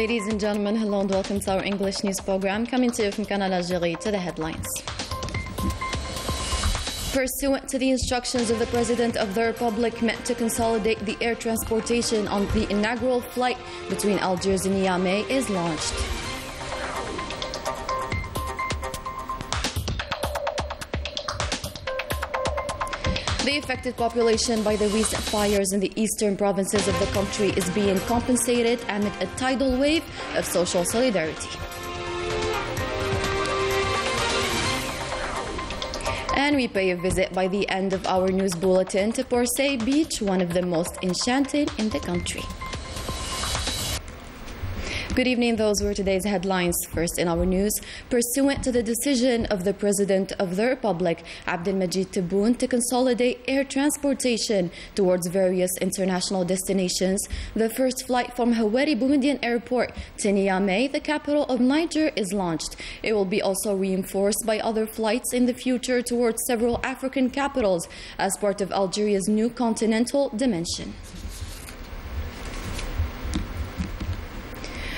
Ladies and gentlemen, hello and welcome to our English news program coming to you from Canal, Algérie. To the headlines. Pursuant to the instructions of the President of the Republic meant to consolidate the air transportation on the inaugural flight between Algiers and Niamey is launched. The affected population by the recent fires in the eastern provinces of the country is being compensated amid a tidal wave of social solidarity. And we pay a visit by the end of our news bulletin to Porsay Beach, one of the most enchanted in the country. Good evening, those were today's headlines. First in our news, pursuant to the decision of the President of the Republic, Abdelmajid Tebboune, to consolidate air transportation towards various international destinations, the first flight from Hawari Boumediene Airport to Niamey, the capital of Niger, is launched. It will be also reinforced by other flights in the future towards several African capitals as part of Algeria's new continental dimension.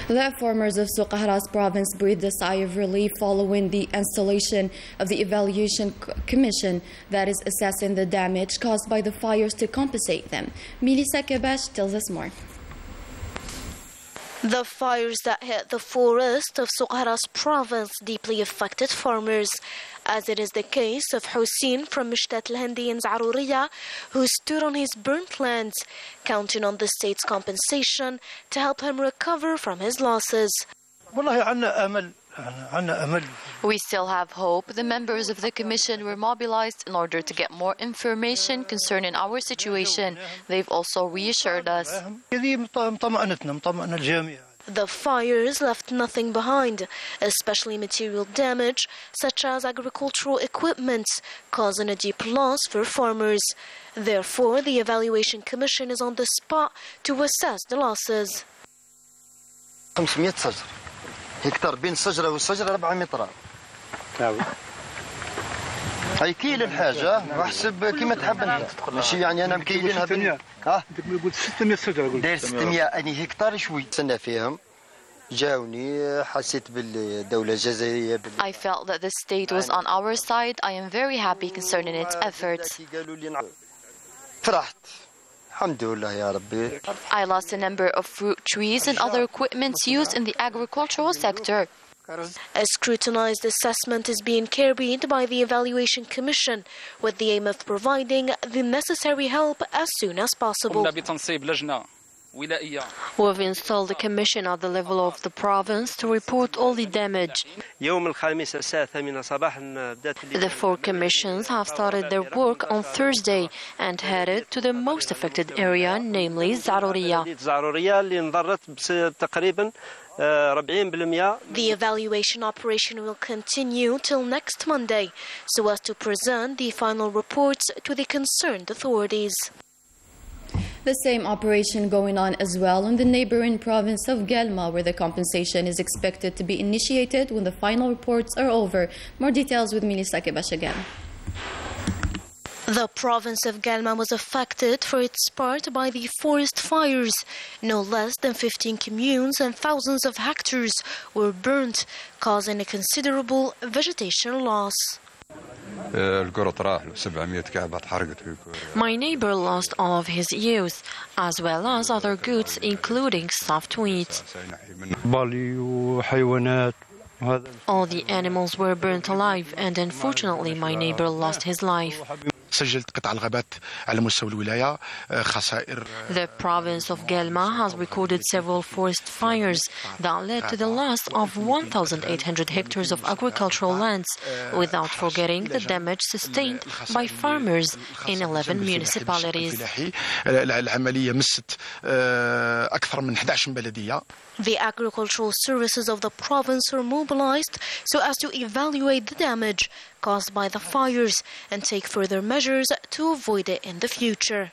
The farmers of Souq Ahras province breathed a sigh of relief following the installation of the evaluation commission that is assessing the damage caused by the fires to compensate them. Melissa Kebash tells us more. The fires that hit the forest of Souq Ahras province deeply affected farmers, as it is the case of Hussein from Mishtat al-Hindi in Zarouriya, who stood on his burnt lands, counting on the state's compensation to help him recover from his losses. We still have hope. The members of the commission were mobilized in order to get more information concerning our situation. They've also reassured us. The fires left nothing behind, especially material damage such as agricultural equipment, causing a deep loss for farmers. Therefore, the evaluation commission is on the spot to assess the losses. 500 هكتار بين الشجرة والشجرة 4 متر. هي كيل الحاجة واحسب كيما تحب انت. ماشي يعني انا مكيلينها قلت 600 شجرة قلت. داير 600 يعني هكتار شوي. استنى فيهم. جاوني حسيت بالدولة الجزائرية. I felt that the state was on our side. I am very happy concerning its efforts. فرحت. Alhamdulillah, ya Rabbi. I lost a number of fruit trees and other equipment used in the agricultural sector. A scrutinized assessment is being carried by the Evaluation Commission with the aim of providing the necessary help as soon as possible. We've installed a commission at the level of the province to report all the damage. The 4 commissions have started their work on Thursday and headed to the most affected area, namely Zarouriya. The evaluation operation will continue till next Monday so as to present the final reports to the concerned authorities. The same operation going on as well in the neighboring province of Guelma, where the compensation is expected to be initiated when the final reports are over. More details with Melissa Kebash again. The province of Guelma was affected for its part by the forest fires. No less than 15 communes and thousands of hectares were burnt, causing a considerable vegetation loss. My neighbor lost all of his ewes, as well as other goods, including stuffed wheat. All the animals were burnt alive, and unfortunately my neighbor lost his life. The province of Guelma has recorded several forest fires that led to the loss of 1,800 hectares of agricultural lands, without forgetting the damage sustained by farmers in 11 municipalities. The agricultural services of the province are mobilized so as to evaluate the damage caused by the fires and take further measures to avoid it in the future.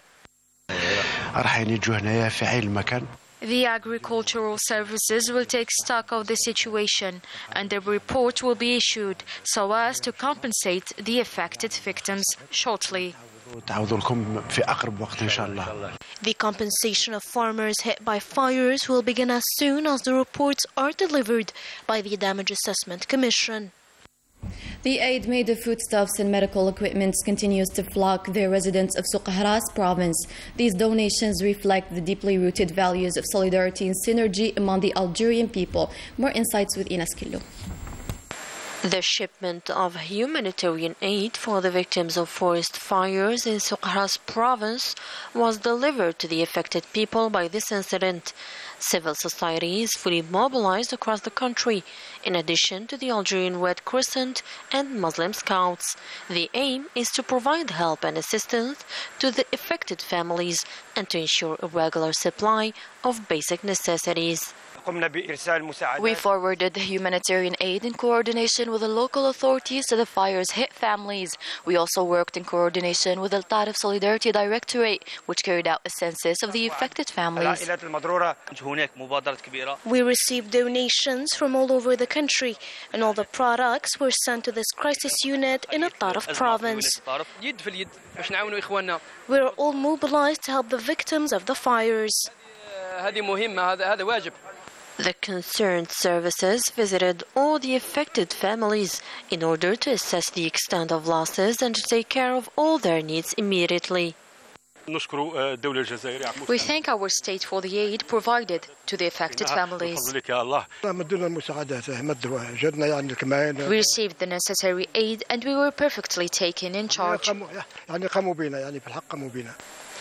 The agricultural services will take stock of the situation and a report will be issued so as to compensate the affected victims shortly. The compensation of farmers hit by fires will begin as soon as the reports are delivered by the Damage Assessment Commission. The aid made of foodstuffs and medical equipment continues to flock the residents of Soukharas province. These donations reflect the deeply rooted values of solidarity and synergy among the Algerian people. More insights with Ines Killo. The shipment of humanitarian aid for the victims of forest fires in Soukharas province was delivered to the affected people by this incident. Civil society is fully mobilized across the country, in addition to the Algerian Red Crescent and Muslim Scouts. The aim is to provide help and assistance to the affected families and to ensure a regular supply of basic necessities. We forwarded the humanitarian aid in coordination with the local authorities to the fires-hit families. We also worked in coordination with the Tarif Solidarity Directorate, which carried out a census of the affected families. We received donations from all over the country, and all the products were sent to this crisis unit in a Tarif province. We are all mobilized to help the victims of the fires. The concerned services visited all the affected families in order to assess the extent of losses and to take care of all their needs immediately. We thank our state for the aid provided to the affected families. We received the necessary aid and we were perfectly taken in charge.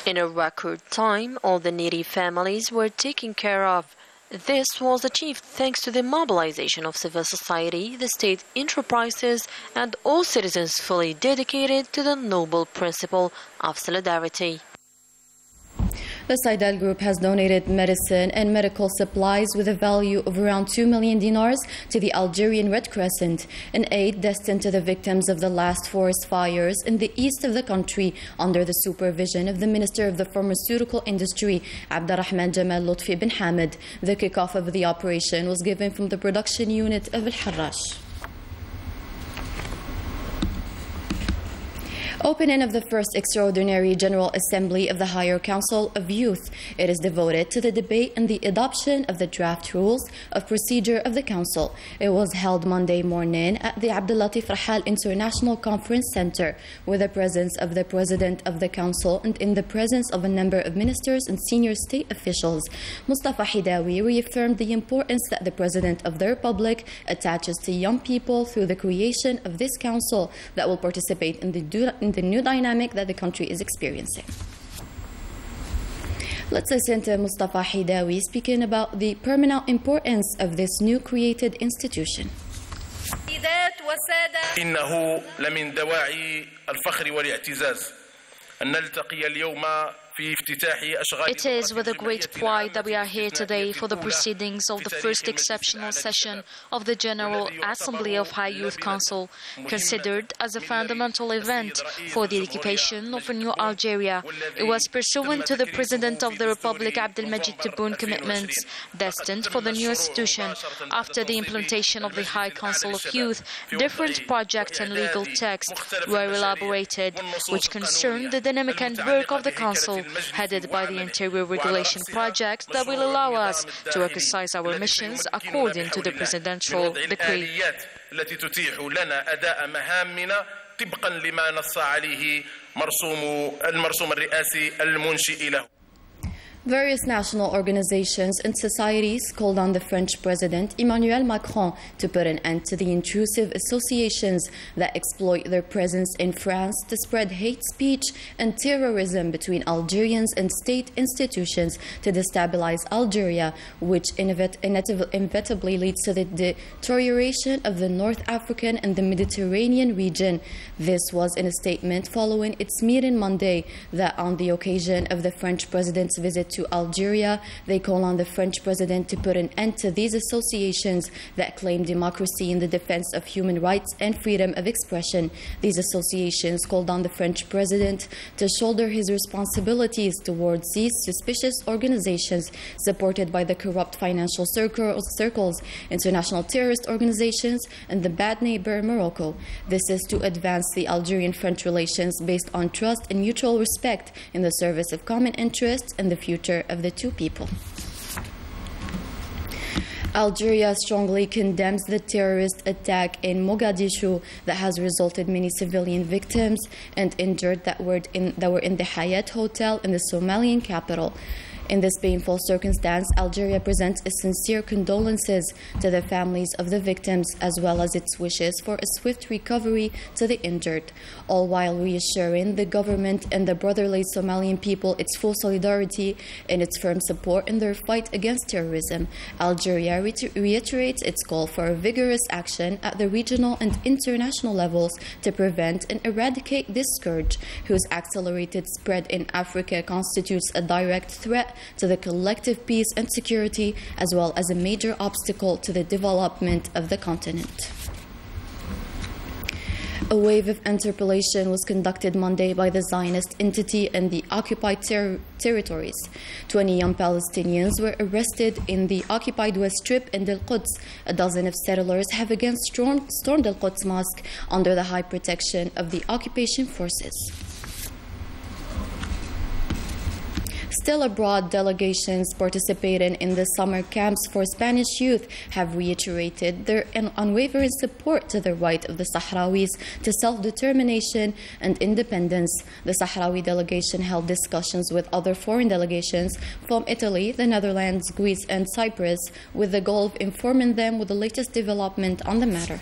In a record time, all the needy families were taken care of. This was achieved thanks to the mobilization of civil society, the state enterprises, and all citizens fully dedicated to the noble principle of solidarity. The Saidal Group has donated medicine and medical supplies with a value of around 2 million dinars to the Algerian Red Crescent, an aid destined to the victims of the last forest fires in the east of the country under the supervision of the Minister of the Pharmaceutical Industry, Abdurrahman Jamal Lutfi bin Hamid. The kickoff of the operation was given from the production unit of Al-Harrash. Opening of the first extraordinary General Assembly of the Higher Council of Youth. It is devoted to the debate and the adoption of the draft rules of procedure of the Council. It was held Monday morning at the Abdulatif Rahal International Conference Center with the presence of the President of the Council and in the presence of a number of ministers and senior state officials. Mustafa Hidawi reaffirmed the importance that the President of the Republic attaches to young people through the creation of this council that will participate in the new dynamic that the country is experiencing. Let's listen to Mustafa Hidawi speaking about the permanent importance of this new created institution. إنه لمن دواعي الفخر والاعتزاز أن نلتقي اليوم It is with a great pride that we are here today for the proceedings of the first exceptional session of the General Assembly of High Youth Council, considered as a fundamental event for the education of a new Algeria. It was pursuant to the President of the Republic, Abdelmajid Tebboune, commitments destined for the new institution. After the implementation of the High Council of Youth, different projects and legal texts were elaborated, which concerned the dynamic and work of the Council, headed by the Interior Regulation Project that will allow us to exercise our missions according to the presidential decree. التي تتيح لنا أداء مهامنا طبقا لما نص عليه المرسوم الرئاسي المنشئ له. Various national organizations and societies called on the French President Emmanuel Macron to put an end to the intrusive associations that exploit their presence in France to spread hate speech and terrorism between Algerians and state institutions to destabilize Algeria, which inevitably leads to the deterioration of the North African and the Mediterranean region. This was in a statement following its meeting Monday that on the occasion of the French President's visit to Algeria. They call on the French president to put an end to these associations that claim democracy in the defense of human rights and freedom of expression. These associations called on the French president to shoulder his responsibilities towards these suspicious organizations supported by the corrupt financial circles, international terrorist organizations, and the bad neighbor Morocco. This is to advance the Algerian-French relations based on trust and mutual respect in the service of common interests and the future of the two people. Algeria strongly condemns the terrorist attack in Mogadishu that has resulted many civilian victims and injured that were in the Hayat Hotel in the Somalian capital. In this painful circumstance, Algeria presents its sincere condolences to the families of the victims, as well as its wishes for a swift recovery to the injured, all while reassuring the government and the brotherly Somalian people its full solidarity and its firm support in their fight against terrorism. Algeria reiterates its call for vigorous action at the regional and international levels to prevent and eradicate this scourge, whose accelerated spread in Africa constitutes a direct threat to the collective peace and security, as well as a major obstacle to the development of the continent. A wave of interpellation was conducted Monday by the Zionist entity in the occupied territories. 20 young Palestinians were arrested in the occupied West Strip and Al-Quds. A dozen of settlers have again stormed Al-Quds Mosque under the high protection of the occupation forces. Still abroad, delegations participating in the summer camps for Spanish youth have reiterated their unwavering support to the right of the Sahrawis to self-determination and independence. The Sahrawi delegation held discussions with other foreign delegations from Italy, the Netherlands, Greece, and Cyprus, with the goal of informing them with the latest development on the matter.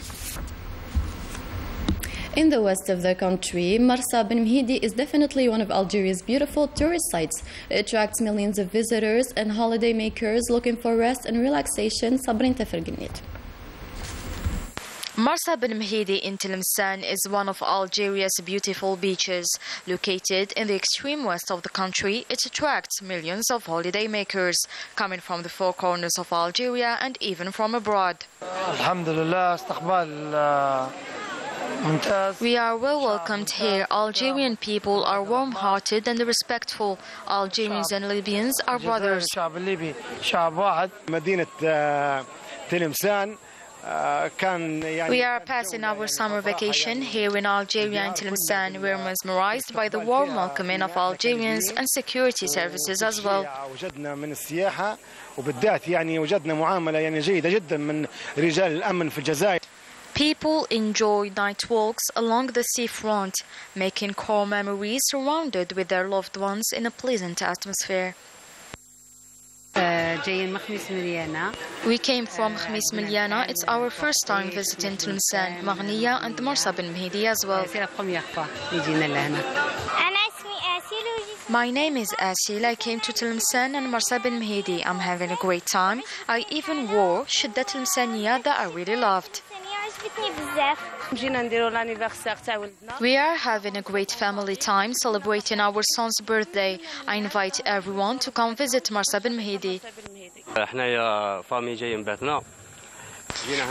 In the west of the country, Marsa Ben Mhidi is definitely one of Algeria's beautiful tourist sites. It attracts millions of visitors and holiday makers looking for rest and relaxation. Sabrin Tefrginit. Marsa Ben Mhidi in Tlemcen is one of Algeria's beautiful beaches. Located in the extreme west of the country, it attracts millions of holiday makers coming from the four corners of Algeria and even from abroad. We are well welcomed here. Algerian people are warm-hearted and respectful. Algerians and Libyans are brothers. We are passing our summer vacation here in Algeria and Tlemcen. We are mesmerized by the warm welcoming of Algerians and security services as well. People enjoy night walks along the seafront, making core memories surrounded with their loved ones in a pleasant atmosphere. We came from Khamis Miliana. It's our first time visiting Tlemcen, Maghniya and Marsa Ben Mhidi as well. My name is Asil. I came to Tlemcen and Marsa Ben Mhidi. I'm having a great time. I even wore Shidda Tlemceniya that I really loved. We are having a great family time celebrating our son's birthday. I invite everyone to come visit Marsa Ben Mhidi.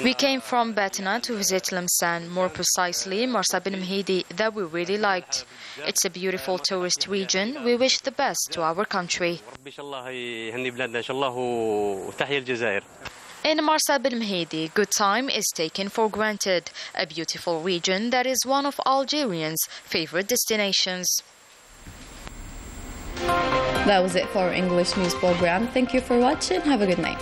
We came from Batna to visit Tlemcen, more precisely Marsa Ben Mhidi, that we really liked. It's a beautiful tourist region. We wish the best to our country. In Marsa Ben Mhidi, good time is taken for granted, a beautiful region that is one of Algerians' favorite destinations. That was it for our English news program. Thank you for watching. Have a good night.